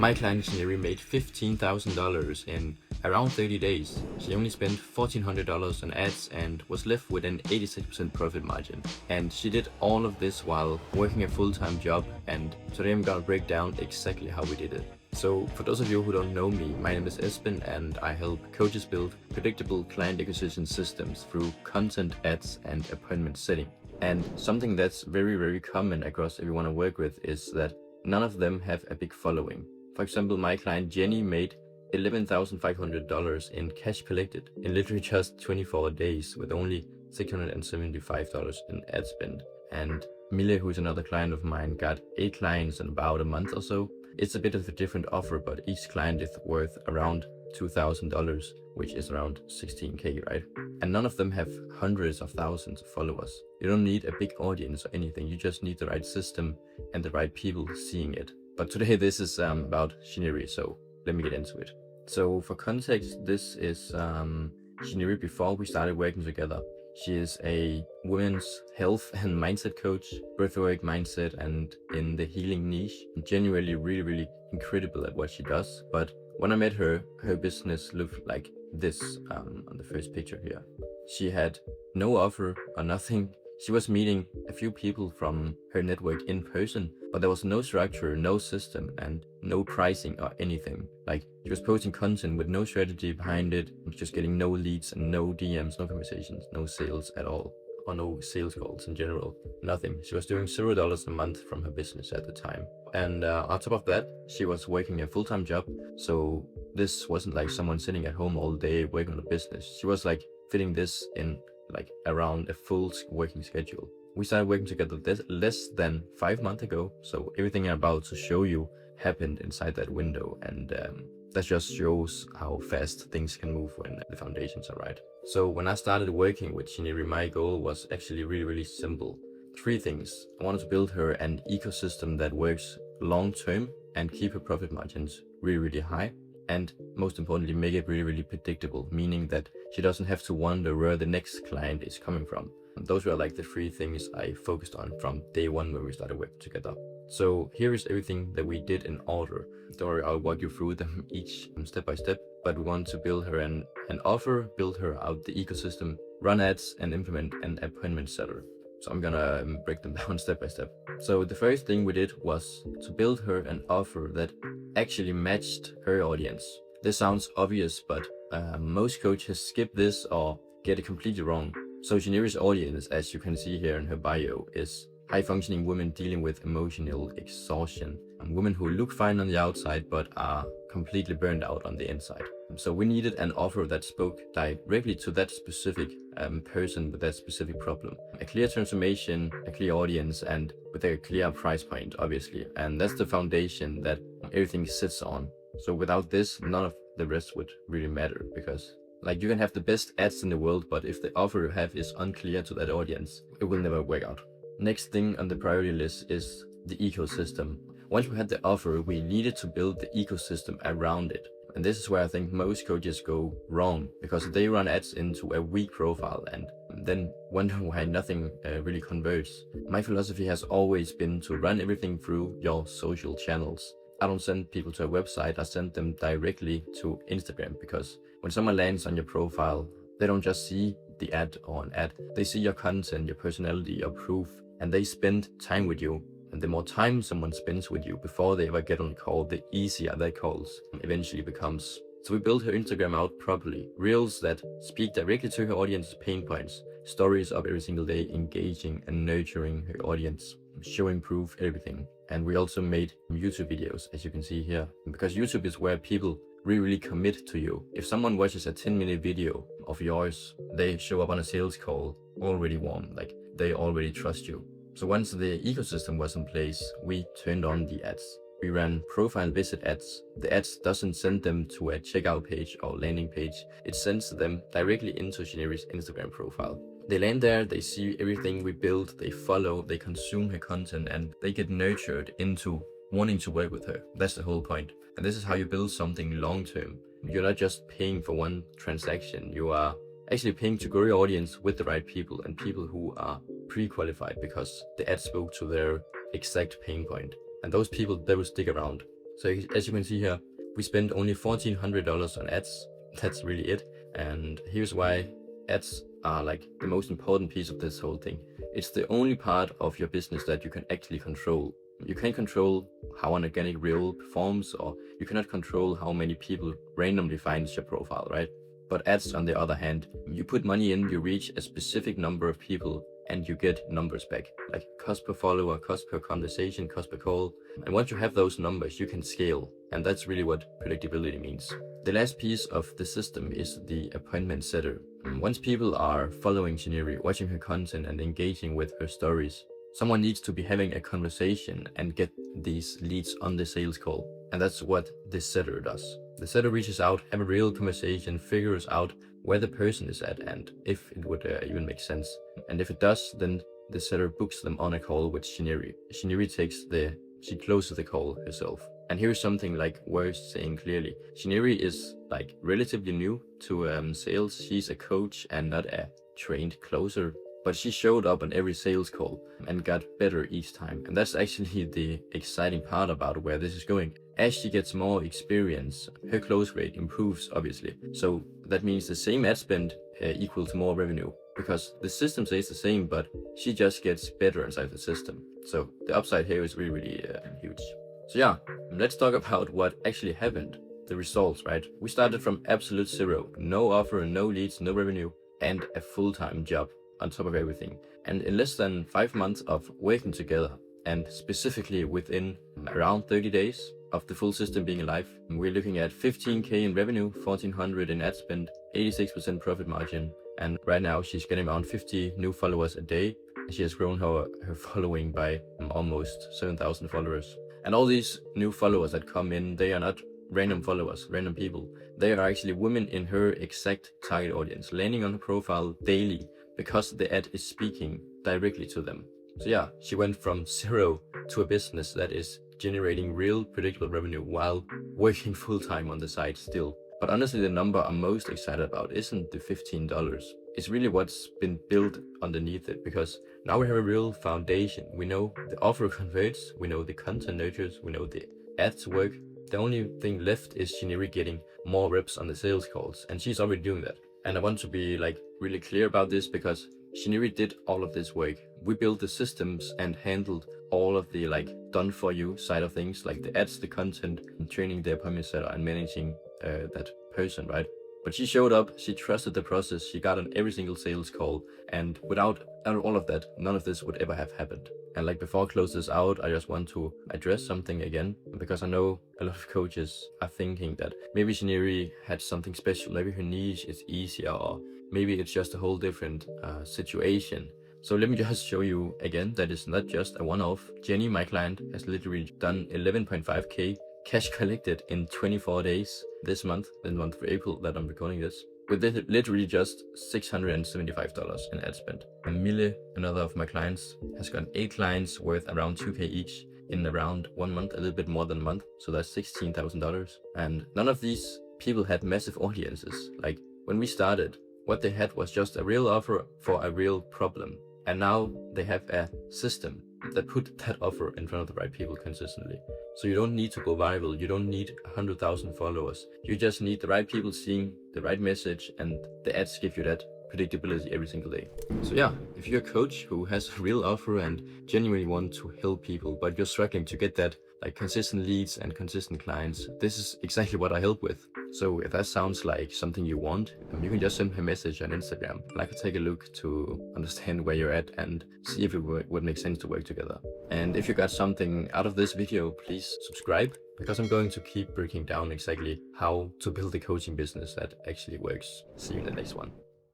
My client Chinyere made $15,000 in around 30 days. She only spent $1,400 on ads and was left with an 86% profit margin. And she did all of this while working a full-time job, and today I'm gonna break down exactly how we did it. So for those of you who don't know me, my name is Esben and I help coaches build predictable client acquisition systems through content, ads, and appointment setting. And something that's very common across everyone I work with is that none of them have a big following. For example, my client Jenny made $11,500 in cash collected in literally just 24 days with only $675 in ad spend. And Mille, who is another client of mine, got 8 clients in about a month or so. It's a bit of a different offer, but each client is worth around $2,000, which is around 16K, right? And none of them have hundreds of thousands of followers. You don't need a big audience or anything. You just need the right system and the right people seeing it. But today this is about Chinyere, so let me get into it. So for context, this is Chinyere before we started working together. She is a women's health and mindset coach, breathwork mindset, and in the healing niche. Genuinely really incredible at what she does. But when I met her, her business looked like this on the first picture here. She had no offer or nothing. She was meeting a few people from her network in person, but there was no structure, no system, and no pricing or anything. Like, she was posting content with no strategy behind it, just getting no leads and no DMs, no conversations, no sales at all, or no sales calls in general, nothing. She was doing $0 a month from her business at the time. And on top of that, she was working a full-time job. So this wasn't like someone sitting at home all day working on a business. She was like fitting this in like around a full working schedule. We started working together less than 5 months ago, so everything I'm about to show you happened inside that window, and that just shows how fast things can move when the foundations are right. So when I started working with Chinyere, my goal was actually really simple. 3 things. I wanted to build her an ecosystem that works long term and keep her profit margins really high. And most importantly, make it really predictable, meaning that she doesn't have to wonder where the next client is coming from. And those were like the 3 things I focused on from day 1 when we started working together. So here is everything that we did in order. Don't worry, I'll walk you through them each step by step, but we want to build her an offer, build her out the ecosystem, run ads, and implement an appointment setter. So I'm gonna break them down step by step. So the first thing we did was to build her an offer that actually matched her audience. This sounds obvious, but most coaches skip this or get it completely wrong. So Chinyere audience, as you can see here in her bio, is high-functioning women dealing with emotional exhaustion. Women who look fine on the outside but are completely burned out on the inside. So we needed an offer that spoke directly to that specific person with that specific problem. A clear transformation, a clear audience, and with a clear price point, obviously. And that's the foundation that everything sits on. So without this, none of the rest would really matter, because like, you can have the best ads in the world, but if the offer you have is unclear to that audience, it will never work out. Next thing on the priority list is the ecosystem. Once we had the offer, we needed to build the ecosystem around it. And this is where I think most coaches go wrong, because they run ads into a weak profile and then wonder why nothing really converts. My philosophy has always been to run everything through your social channels. I don't send people to a website, I send them directly to Instagram, because when someone lands on your profile, they don't just see the ad or an ad, they see your content, your personality, your proof, and they spend time with you. And the more time someone spends with you before they ever get on a call, the easier their calls eventually becomes. So we built her Instagram out properly. Reels that speak directly to her audience's pain points. Stories up every single day, engaging and nurturing her audience, showing proof, everything. And we also made YouTube videos, as you can see here, because YouTube is where people really commit to you. If someone watches a 10-minute video of yours, they show up on a sales call already warm, like they already trust you. So once the ecosystem was in place, we turned on the ads. We ran profile visit ads. The ads doesn't send them to a checkout page or landing page. It sends them directly into Chinyere Instagram profile. They land there, they see everything we build, they follow, they consume her content, and they get nurtured into wanting to work with her. That's the whole point. And this is how you build something long term. You're not just paying for one transaction, you are actually paying to grow your audience with the right people, and people who are pre-qualified because the ad spoke to their exact pain point. And those people, they will stick around. So as you can see here, we spent only $1,400 on ads. That's really it. And here's why ads are like the most important piece of this whole thing. It's the only part of your business that you can actually control. You can't control how an organic reel performs, or you cannot control how many people randomly finds your profile, right? But ads, on the other hand, you put money in, you reach a specific number of people, and you get numbers back, like cost per follower, cost per conversation, cost per call. And once you have those numbers, you can scale. And that's really what predictability means. The last piece of the system is the appointment setter. Once people are following Chinyere, watching her content and engaging with her stories, someone needs to be having a conversation and get these leads on the sales call. And that's what this setter does. The setter reaches out, have a real conversation, figures out where the person is at and if it would even make sense. And if it does, then the setter books them on a call with Chinyere. Chinyere she closes the call herself. And here's something like worth saying clearly. Chinyere is like relatively new to sales. She's a coach and not a trained closer. But she showed up on every sales call and got better each time. And that's actually the exciting part about where this is going. As she gets more experience, her close rate improves, obviously. So that means the same ad spend equals more revenue, because the system stays the same, but she just gets better inside the system. So the upside here is really huge. So yeah, let's talk about what actually happened. The results, right? We started from absolute zero, no offer, no leads, no revenue, and a full-time job on top of everything. And in less than 5 months of working together, and specifically within around 30 days of the full system being live, we're looking at 15K in revenue, 1,400 in ad spend, 86% profit margin. And right now she's getting around 50 new followers a day. She has grown her following by almost 7,000 followers. And all these new followers that come in, they are not random followers, random people. They are actually women in her exact target audience, landing on her profile daily because the ad is speaking directly to them. So yeah, she went from zero to a business that is generating real predictable revenue while working full-time on the side still. But honestly, the number I'm most excited about isn't the $15. It's really what's been built underneath it, because now we have a real foundation. We know the offer converts, we know the content nurtures, we know the ads work. The only thing left is Chinyere getting more reps on the sales calls, and she's already doing that. And I want to be like really clear about this, because Chinyere did all of this work. We built the systems and handled all of the like done for you side of things, like the ads, the content, and training the appointment setter and managing that person, right? But she showed up, she trusted the process, she got on every single sales call, and without all of that, none of this would ever have happened. And like before I close this out, I just want to address something again, because I know a lot of coaches are thinking that maybe Chinyere had something special, maybe her niche is easier, or maybe it's just a whole different situation. So let me just show you again that it's not just a one-off. Jenny, my client, has literally done 11.5K cash collected in 24 days this month, the month of April that I'm recording this, with literally just $675 in ad spend. And Mille, another of my clients, has got 8 clients worth around 2K each in around 1 month, a little bit more than a month. So that's $16,000. And none of these people had massive audiences. Like when we started, what they had was just a real offer for a real problem. And now they have a system that put that offer in front of the right people consistently. So you don't need to go viral. You don't need 100,000 followers. You just need the right people seeing the right message, and the ads give you that predictability every single day. So yeah, if you're a coach who has a real offer and genuinely want to help people, but you're struggling to get that like consistent leads and consistent clients, this is exactly what I help with. So if that sounds like something you want, you can just send me a message on Instagram, and I can take a look to understand where you're at and see if it would make sense to work together. And if you got something out of this video, please subscribe, because I'm going to keep breaking down exactly how to build a coaching business that actually works. See you in the next one.